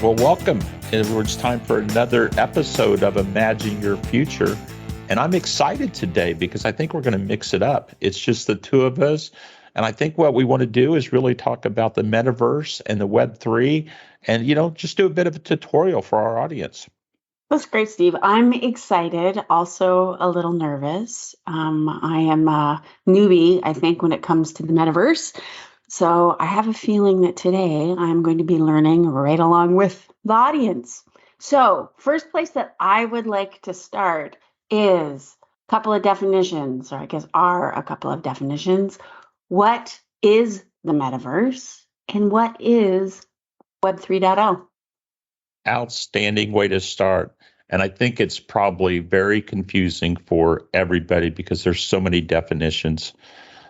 Well, welcome. It's time for another episode of Imagine Your Future. And I'm excited today because I think we're going to mix it up. It's just the two of us. And I think what we want to do is really talk about the metaverse and the Web3 and, just do a bit of a tutorial for our audience. That's great, Steve. I'm excited, also a little nervous. I am a newbie, I think, when it comes to the metaverse. So I have a feeling that today I'm going to be learning right along with the audience. So first place that I would like to start is a couple of definitions, or I guess are a couple of definitions. What is the metaverse and what is Web 3.0? Outstanding way to start. And I think it's probably very confusing for everybody because there's so many definitions.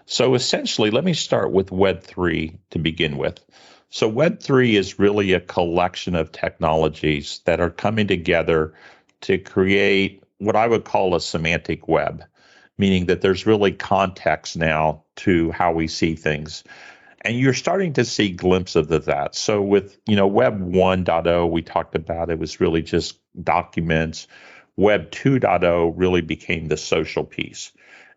So essentially, let me start with Web3 to begin with. So Web3 is really a collection of technologies that are coming together to create what I would call a semantic web, meaning that there's really context now to how we see things. And you're starting to see glimpses of that. So with, Web 1.0, we talked about it was really just documents. Web 2.0 really became the social piece.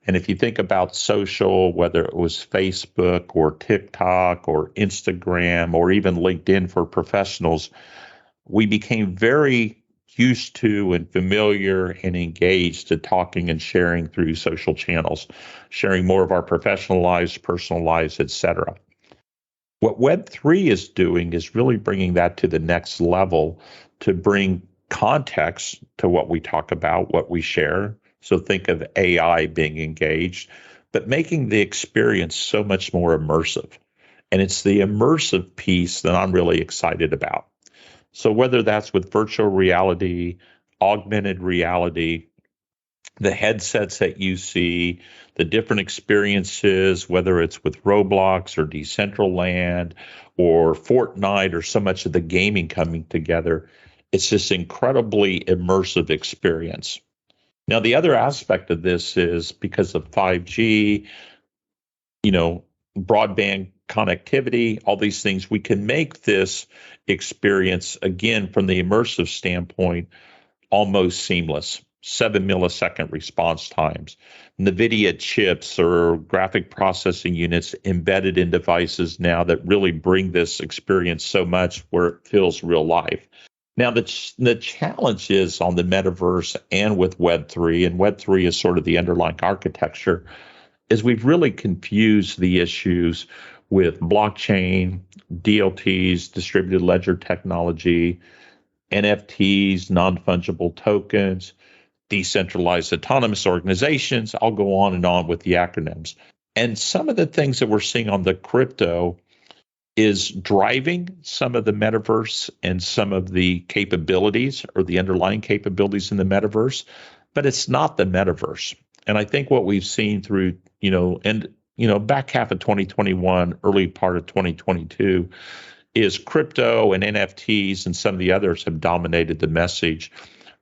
And if you think about social, whether it was Facebook or TikTok or Instagram or even LinkedIn for professionals, we became very used to and familiar and engaged to talking and sharing through social channels, sharing more of our professional lives, personal lives, etc. What Web3 is doing is really bringing that to the next level to bring context to what we talk about, what we share. So think of AI being engaged, but making the experience so much more immersive. And it's the immersive piece that I'm really excited about. So whether that's with virtual reality, augmented reality, the headsets that you see, the different experiences, whether it's with Roblox or Decentraland or Fortnite or so much of the gaming coming together, it's this incredibly immersive experience. Now, the other aspect of this is because of 5G, broadband connectivity, all these things, we can make this experience, again, from the immersive standpoint, almost seamless. 7-millisecond response times, NVIDIA chips or graphic processing units embedded in devices now that really bring this experience so much where it feels real life. Now, the challenge is on the metaverse and with Web3, and Web3 is sort of the underlying architecture, is we've really confused the issues with blockchain, DLTs, distributed ledger technology, NFTs, non-fungible tokens, decentralized autonomous organizations. I'll go on and on with the acronyms. And some of the things that we're seeing on the crypto is driving some of the metaverse and some of the capabilities or the underlying capabilities in the metaverse, but it's not the metaverse. And I think what we've seen through, back half of 2021, early part of 2022, is crypto and NFTs and some of the others have dominated the message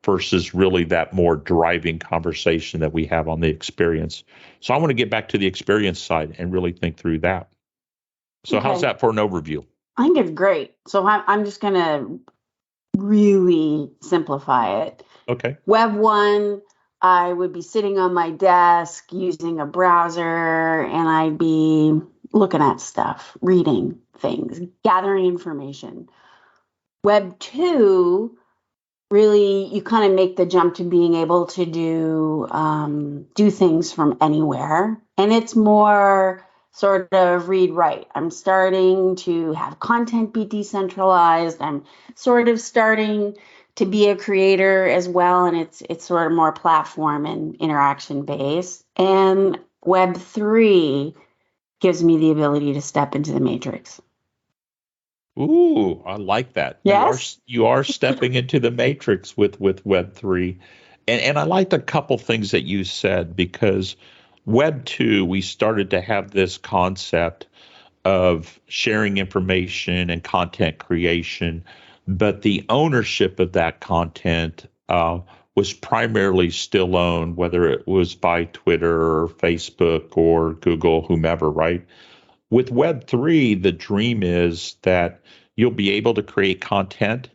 versus really that more driving conversation that we have on the experience. So I want to get back to the experience side and really think through that. So How's that for an overview? I think it's great. So I'm just going to really simplify it. Okay. Web 1, I would be sitting on my desk using a browser and I'd be looking at stuff, reading things, gathering information. Web 2, really, you kind of make the jump to being able to do things from anywhere. And it's more sort of read write. I'm starting to have content be decentralized. I'm sort of starting to be a creator as well. And it's sort of more platform and interaction based. And Web 3 gives me the ability to step into the matrix. Ooh, I like that. Yes. You are stepping into the matrix with Web3. And I liked a couple things that you said because Web 2, we started to have this concept of sharing information and content creation, but the ownership of that content was primarily still owned, whether it was by Twitter or Facebook or Google, whomever, right? With Web3, the dream is that you'll be able to create content,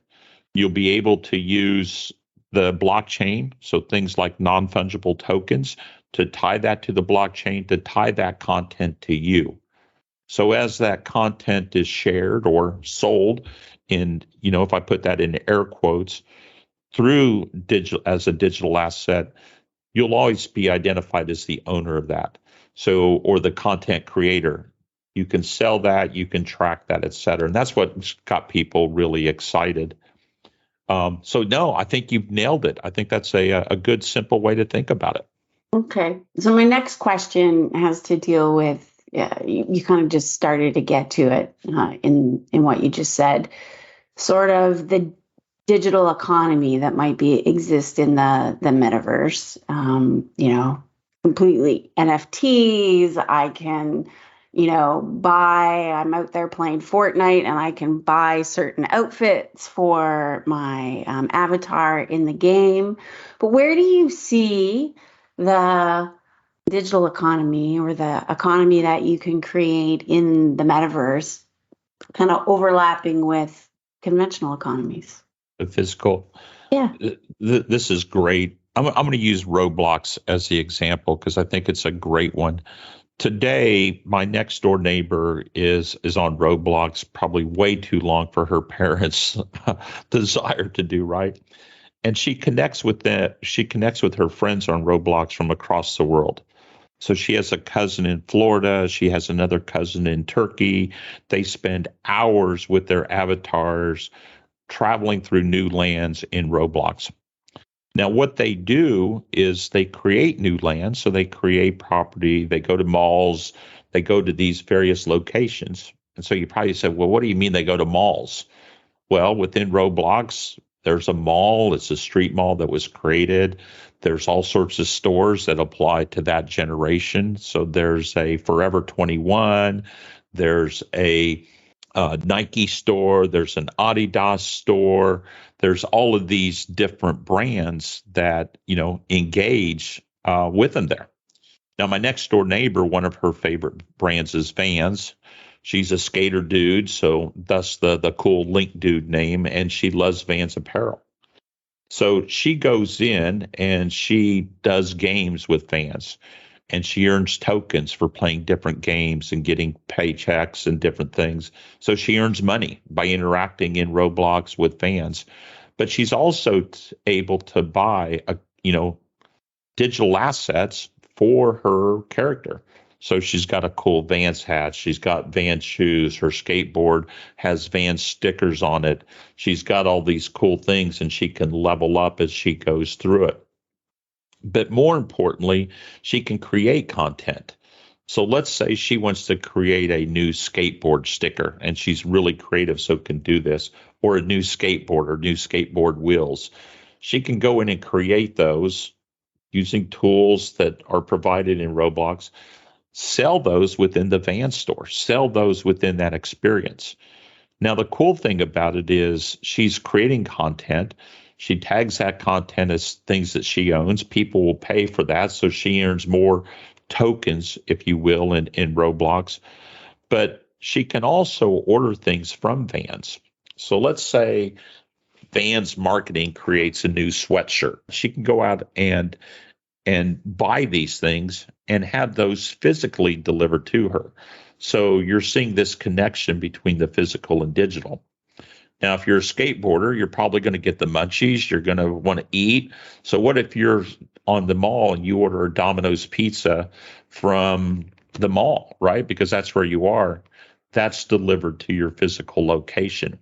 You'll be able to use the blockchain, so things like non-fungible tokens, to tie that to the blockchain, to tie that content to you. So as that content is shared or sold in, if I put that in air quotes, through digital as a digital asset, you'll always be identified as the owner of that. So, or the content creator. You can sell that, you can track that, et cetera. And that's what got people really excited. So no, I think you've nailed it. I think that's a good, simple way to think about it. Okay. So my next question has to deal with, you kind of just started to get to it in what you just said, sort of the digital economy that might exist in the metaverse. Completely NFTs. I can, buy. I'm out there playing Fortnite, and I can buy certain outfits for my avatar in the game. But where do you see the digital economy, or the economy that you can create in the metaverse, kind of overlapping with conventional economies? The physical. Yeah. This is great. I'm going to use Roblox as the example because I think it's a great one. Today, my next door neighbor is on Roblox, probably way too long for her parents' desire to do, right? And she connects with her friends on Roblox from across the world. So she has a cousin in Florida. She has another cousin in Turkey. They spend hours with their avatars traveling through new lands in Roblox. Now, what they do is they create new lands. So they create property, they go to malls, they go to these various locations. And so you probably said, well, what do you mean they go to malls? Well, within Roblox, there's a mall. It's a street mall that was created. There's all sorts of stores that apply to that generation. So there's a Forever 21. There's a Nike store. There's an Adidas store. There's all of these different brands that, engage with them there. Now, my next door neighbor, one of her favorite brands is Vans. She's a skater dude, so thus the cool Link dude name, and she loves Vans apparel. So she goes in and she does games with Vans, and she earns tokens for playing different games and getting paychecks and different things. So she earns money by interacting in Roblox with Vans, but she's also able to buy digital assets for her character. So she's got a cool Vans hat. She's got Vans shoes. Her skateboard has Vans stickers on it. She's got all these cool things, and she can level up as she goes through it. But more importantly, she can create content. So let's say she wants to create a new skateboard sticker, and she's really creative, so can do this, or a new skateboard or new skateboard wheels. She can go in and create those using tools that are provided in Roblox, sell those within the Vans store, sell those within that experience. Now, the cool thing about it is she's creating content. She tags that content as things that she owns. People will pay for that, so she earns more tokens, if you will, in Roblox. But she can also order things from Vans. So let's say Vans marketing creates a new sweatshirt. She can go out and buy these things and have those physically delivered to her. So you're seeing this connection between the physical and digital. Now, if you're a skateboarder, you're probably going to get the munchies. You're going to want to eat. So what if you're on the mall and you order a Domino's pizza from the mall, right? Because that's where you are. That's delivered to your physical location.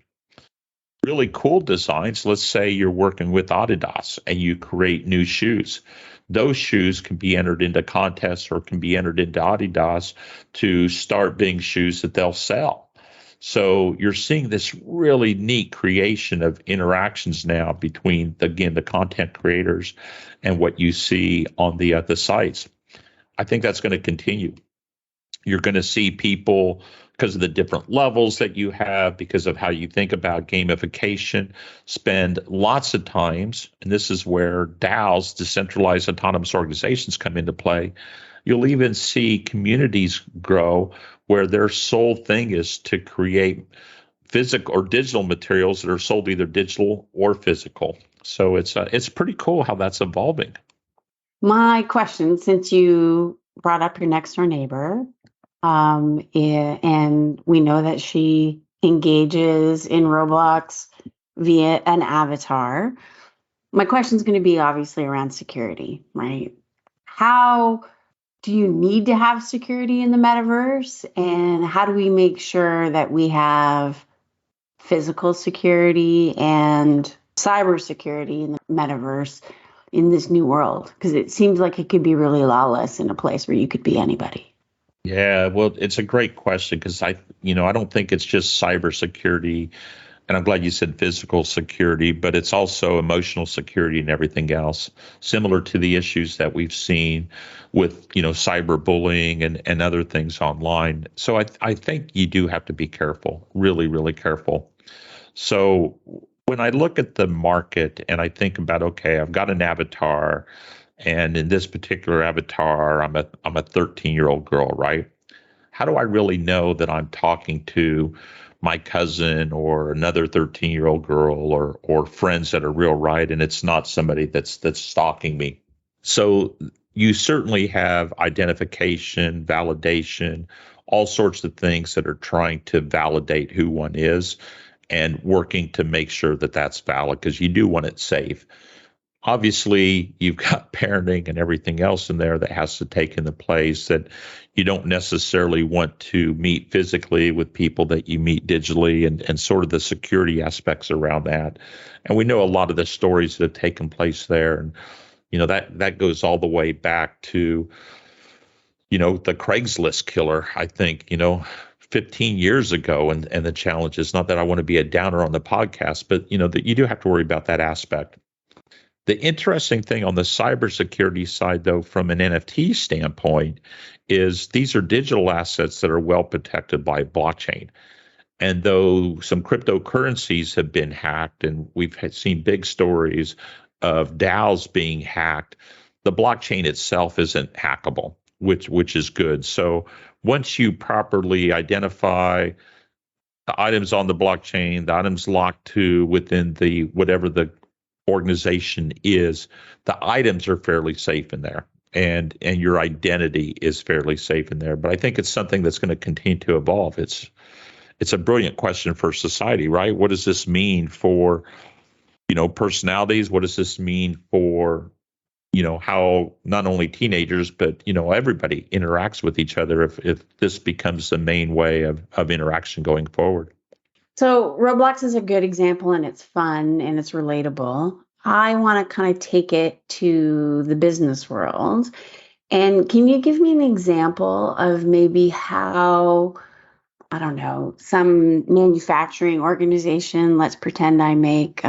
Really cool designs. Let's say you're working with Adidas and you create new shoes. Those shoes can be entered into contests or can be entered into Adidas to start being shoes that they'll sell. So you're seeing this really neat creation of interactions now between, again, the content creators and what you see on the sites. I think that's going to continue. You're going to see people, because of the different levels that you have, because of how you think about gamification, spend lots of times, and this is where DAOs, decentralized autonomous organizations, come into play. You'll even see communities grow where their sole thing is to create physical or digital materials that are sold either digital or physical. So it's pretty cool how that's evolving. My question, since you brought up your next door neighbor, and we know that she engages in Roblox via an avatar. My question is going to be obviously around security, right? How do you need to have security in the metaverse? And how do we make sure that we have physical security and cyber security in the metaverse in this new world? Because it seems like it could be really lawless in a place where you could be anybody. Yeah, well, it's a great question because I don't think it's just cybersecurity, and I'm glad you said physical security, but it's also emotional security and everything else, similar to the issues that we've seen with, cyberbullying and other things online. So I think you do have to be careful, really, really careful. So when I look at the market and I think about, okay, I've got an avatar, and in this particular avatar, I'm a 13-year-old girl, right? How do I really know that I'm talking to my cousin or another 13-year-old girl or friends that are real, right? And it's not somebody that's stalking me. So you certainly have identification, validation, all sorts of things that are trying to validate who one is and working to make sure that that's valid because you do want it safe. Obviously, you've got parenting and everything else in there that has to take into place that you don't necessarily want to meet physically with people that you meet digitally and sort of the security aspects around that. And we know a lot of the stories that have taken place there. And, that goes all the way back to, the Craigslist killer, I think, 15 years ago and the challenges. Not that I want to be a downer on the podcast, but, that you do have to worry about that aspect. The interesting thing on the cybersecurity side, though, from an NFT standpoint, is these are digital assets that are well protected by blockchain. And though some cryptocurrencies have been hacked, and we've seen big stories of DAOs being hacked, the blockchain itself isn't hackable, which is good. So once you properly identify the items on the blockchain, the items locked to within the whatever the organization is, the items are fairly safe in there, and your identity is fairly safe in there. But I think it's something that's going to continue to evolve. It's a brilliant question for society, right? What does this mean for personalities? What does this mean for how not only teenagers but everybody interacts with each other if this becomes the main way of interaction going forward? So Roblox is a good example, and it's fun and it's relatable. I want to kind of take it to the business world. And can you give me an example of maybe how, I don't know, some manufacturing organization, let's pretend I make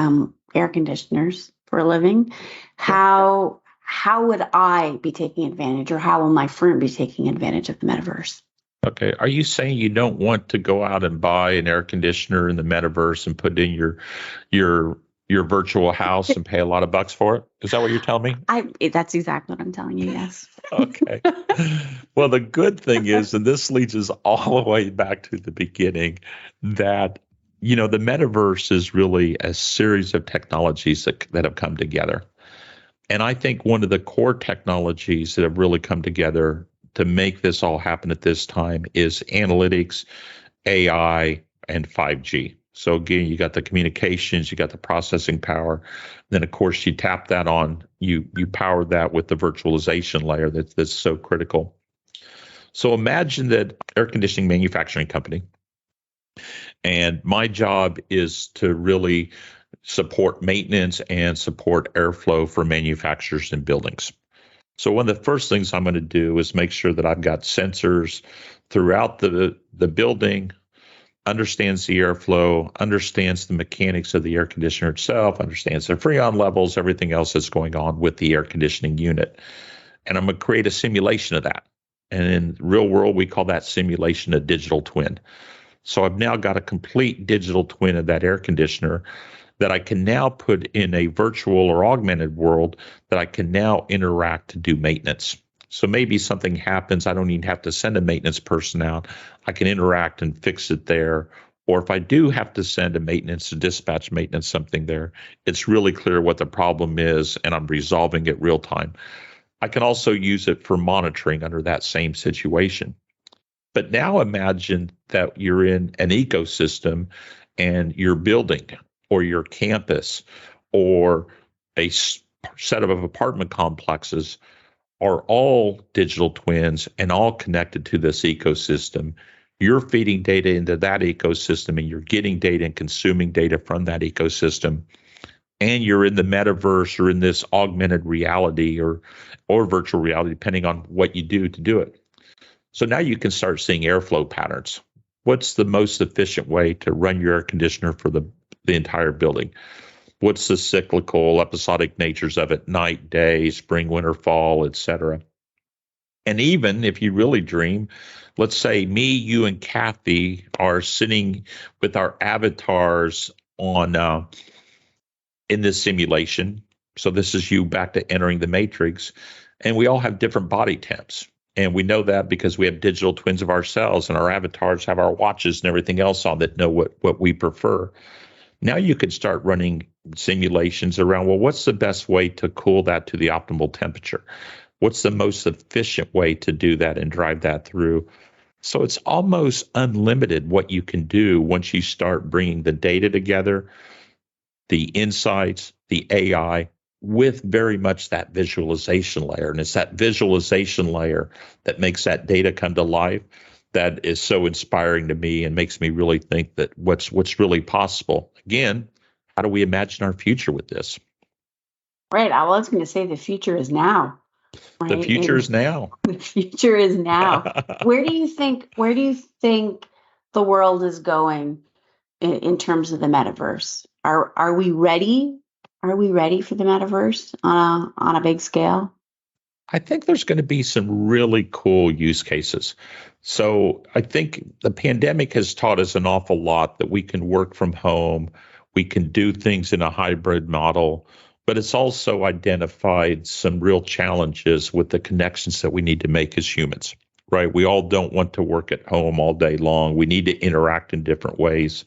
air conditioners for a living. How would I be taking advantage, or how will my firm be taking advantage of the metaverse? Okay. Are you saying you don't want to go out and buy an air conditioner in the metaverse and put in your virtual house and pay a lot of bucks for it? Is that what you're telling me? That's exactly what I'm telling you, yes. Okay. Well, the good thing is, and this leads us all the way back to the beginning, that the metaverse is really a series of technologies that have come together. And I think one of the core technologies that have really come together to make this all happen at this time is analytics, AI, and 5G. So again, you got the communications, you got the processing power. Then of course you tap that on, you power that with the virtualization layer that's so critical. So imagine that air conditioning manufacturing company, and my job is to really support maintenance and support airflow for manufacturers and buildings. So one of the first things I'm going to do is make sure that I've got sensors throughout the building, understands the airflow, understands the mechanics of the air conditioner itself, understands the freon levels, everything else that's going on with the air conditioning unit. And I'm going to create a simulation of that. And in real world, we call that simulation a digital twin. So I've now got a complete digital twin of that air conditioner that I can now put in a virtual or augmented world that I can now interact to do maintenance. So maybe something happens, I don't even have to send a maintenance person out. I can interact and fix it there, or if I do have to send a maintenance, a dispatch maintenance, something there, it's really clear what the problem is and I'm resolving it real time. I can also use it for monitoring under that same situation. But now imagine that you're in an ecosystem and your building or your campus or a set of apartment complexes are all digital twins and all connected to this ecosystem. You're feeding data into that ecosystem and you're getting data and consuming data from that ecosystem. And you're in the metaverse or in this augmented reality or virtual reality, depending on what you do to do it. So now you can start seeing airflow patterns. What's the most efficient way to run your air conditioner for the entire building? What's the cyclical, episodic natures of it? Night, day, spring, winter, fall, etc. And even if you really dream, let's say me, you, and Kathy are sitting with our avatars on in this simulation. So this is you back to entering the matrix, and we all have different body temps. And we know that because we have digital twins of ourselves, and our avatars have our watches and everything else on that know what we prefer. Now you could start running simulations around, well, what's the best way to cool that to the optimal temperature? What's the most efficient way to do that and drive that through? So it's almost unlimited what you can do once you start bringing the data together, the insights, the AI, with very much that visualization layer. And it's that visualization layer that makes that data come to life that is so inspiring to me and makes me really think that what's really possible. Again, how do we imagine our future with this? Right. I was going to say the future is now. Right? The future is now. The future is now. Where do you think the world is going in terms of the metaverse? Are we ready? Are we ready for the metaverse on a big scale? I think there's going to be some really cool use cases. So I think the pandemic has taught us an awful lot that we can work from home, we can do things in a hybrid model, but it's also identified some real challenges with the connections that we need to make as humans, right? We all don't want to work at home all day long. We need to interact in different ways.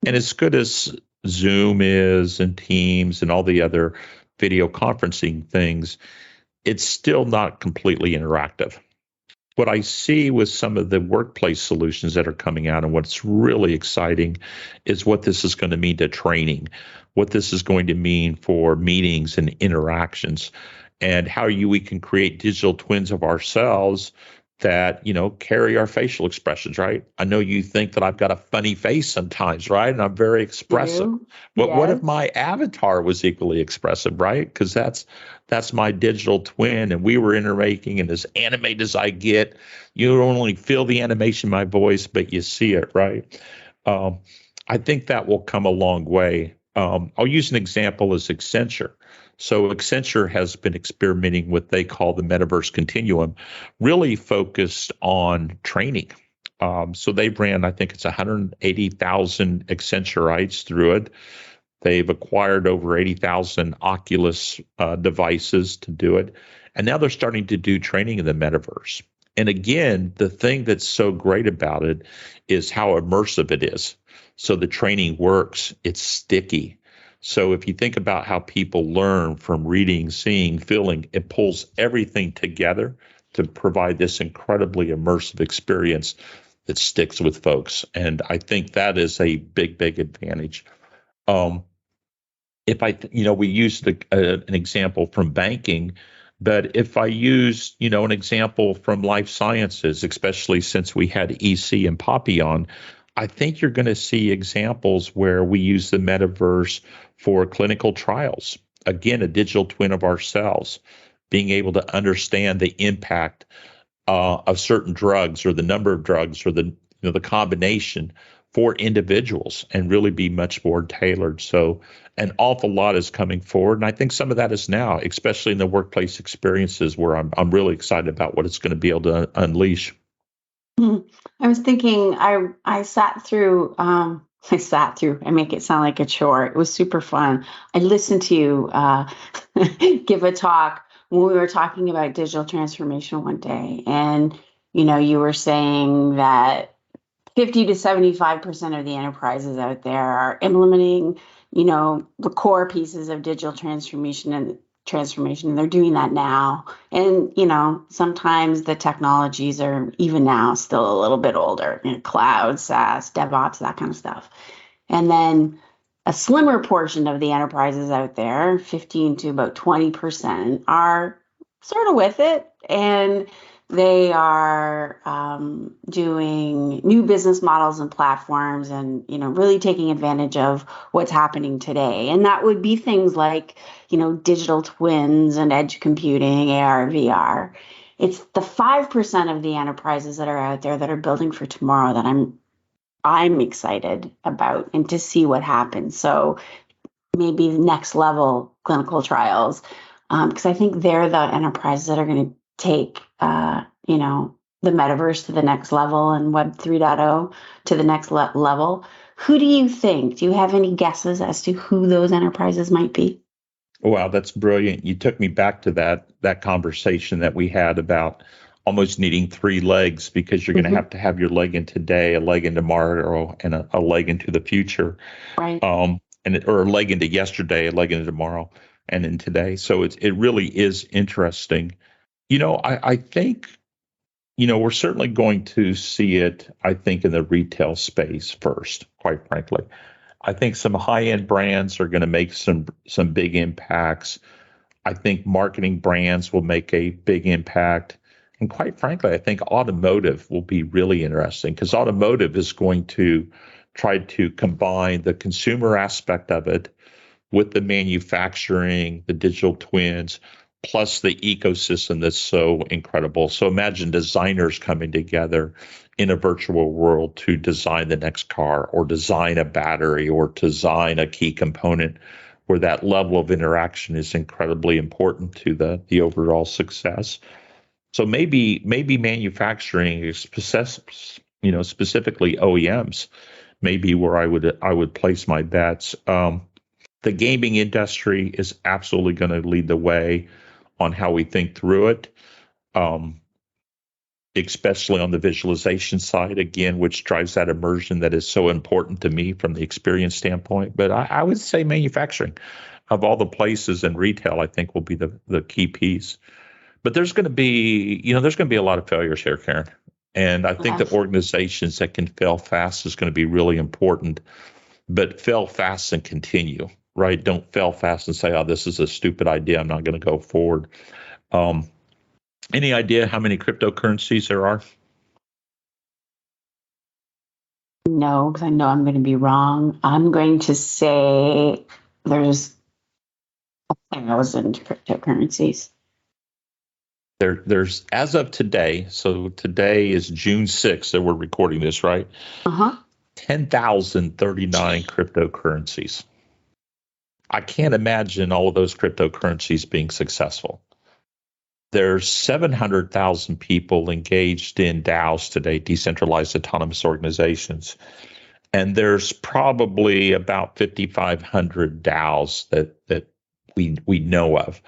And as good as Zoom is and Teams and all the other video conferencing things, it's still not completely interactive. What I see with some of the workplace solutions that are coming out and what's really exciting is what this is going to mean to training, what this is going to mean for meetings and interactions, and how we can create digital twins of ourselves that, carry our facial expressions, right? I know you think that I've got a funny face sometimes, right? And I'm very expressive. But Yes. what if my avatar was equally expressive, right? Because that's my digital twin, and we were intermaking, and as animated as I get, you don't only feel the animation in my voice, but you see it, right? I think that will come a long way. I'll use an example as Accenture. So Accenture has been experimenting with what they call the Metaverse Continuum, really focused on training. So they've ran, I think it's 180,000 Accenturites through it. They've acquired over 80,000 Oculus devices to do it. And now they're starting to do training in the metaverse. And again, the thing that's so great about it is how immersive it is. So the training works, it's sticky. So if you think about how people learn from reading, seeing, feeling, it pulls everything together to provide this incredibly immersive experience that sticks with folks. And I think that is a big, big advantage. If we used an example from banking, but if I use, an example from life sciences, especially since we had EC and Papillon, I think you're going to see examples where we use the metaverse for clinical trials. Again, a digital twin of ourselves, being able to understand the impact of certain drugs or the number of drugs or the combination for individuals and really be much more tailored. So an awful lot is coming forward. And I think some of that is now, especially in the workplace experiences where I'm really excited about what it's going to be able to unleash. I was thinking, I sat through, I make it sound like a chore. It was super fun. I listened to you give a talk when we were talking about digital transformation one day. And, you were saying that 50 to 75% of the enterprises out there are implementing, the core pieces of digital transformation, and they're doing that now. And, sometimes the technologies are even now still a little bit older, cloud, SaaS, DevOps, that kind of stuff. And then a slimmer portion of the enterprises out there, 15 to about 20%, are sort of with it. And they are doing new business models and platforms and, really taking advantage of what's happening today. And that would be things like, digital twins and edge computing, AR, VR. It's the 5% of the enterprises that are out there that are building for tomorrow that I'm excited about and to see what happens. So maybe the next level clinical trials, because I think they're the enterprises that are going to take, the metaverse to the next level and Web 3.0 to the next level. Who do you think? Do you have any guesses as to who those enterprises might be? Wow, that's brilliant. You took me back to that conversation that we had about almost needing three legs, because you're going to have your leg in today, a leg in tomorrow, and a leg into the future. Right. Or a leg into yesterday, a leg into tomorrow, and in today. So it really is interesting. I think, we're certainly going to see it, I think, in the retail space first, quite frankly. I think some high-end brands are going to make some big impacts. I think marketing brands will make a big impact. And quite frankly, I think automotive will be really interesting, because automotive is going to try to combine the consumer aspect of it with the manufacturing, the digital twins, plus the ecosystem that's so incredible. So imagine designers coming together in a virtual world to design the next car, or design a battery, or design a key component, where that level of interaction is incredibly important to the overall success. So maybe manufacturing, specifically OEMs, maybe where I would place my bets. The gaming industry is absolutely going to lead the way on how we think through it, especially on the visualization side, again, which drives that immersion that is so important to me from the experience standpoint. But I would say manufacturing, of all the places, in retail, I think will be the key piece. But there's going to be a lot of failures here, Karen. And I think that organizations that can fail fast is going to be really important. But fail fast and continue, right? Don't fail fast and say, oh, this is a stupid idea, I'm not going to go forward. Any idea how many cryptocurrencies there are? No, because I know I'm going to be wrong. I'm going to say there's 1,000 cryptocurrencies. There's, as of today, so today is June 6th that we're recording this, right? 10,039 cryptocurrencies. I can't imagine all of those cryptocurrencies being successful. There's 700,000 people engaged in DAOs today, decentralized autonomous organizations. And there's probably about 5,500 DAOs that we know of.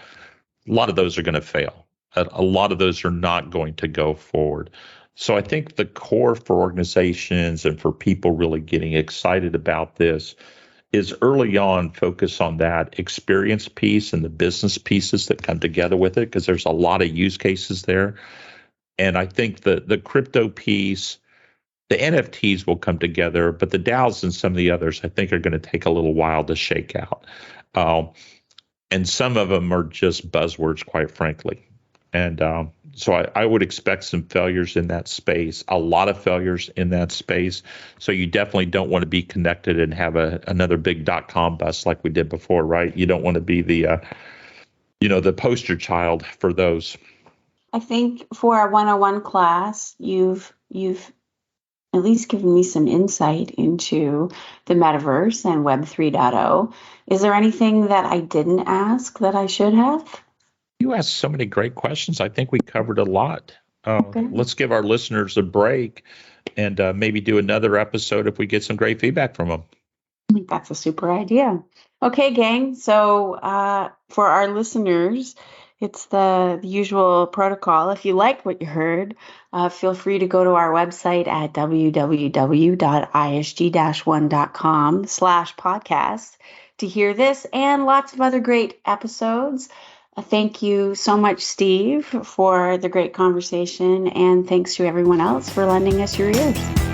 A lot of those are going to fail. A lot of those are not going to go forward. So I think the core for organizations and for people really getting excited about this is early on focus on that experience piece and the business pieces that come together with it, because there's a lot of use cases there. And I think the crypto piece, the NFTs will come together, but the DAOs and some of the others, I think, are going to take a little while to shake out. And some of them are just buzzwords, quite frankly. And so I would expect some failures in that space, a lot of failures in that space. So you definitely don't want to be connected and have another big .com bust like we did before, right? You don't want to be the poster child for those. I think for our 101 class, you've at least given me some insight into the metaverse and Web 3.0. Is there anything that I didn't ask that I should have? You asked so many great questions. I think we covered a lot. Okay. Let's give our listeners a break and maybe do another episode if we get some great feedback from them. I think that's a super idea. Okay, gang. So for our listeners, It's the usual protocol. If you like what you heard, feel free to go to our website at www.isg-1.com/podcast to hear this and lots of other great episodes. Thank you so much, Steve, for the great conversation, and thanks to everyone else for lending us your ears.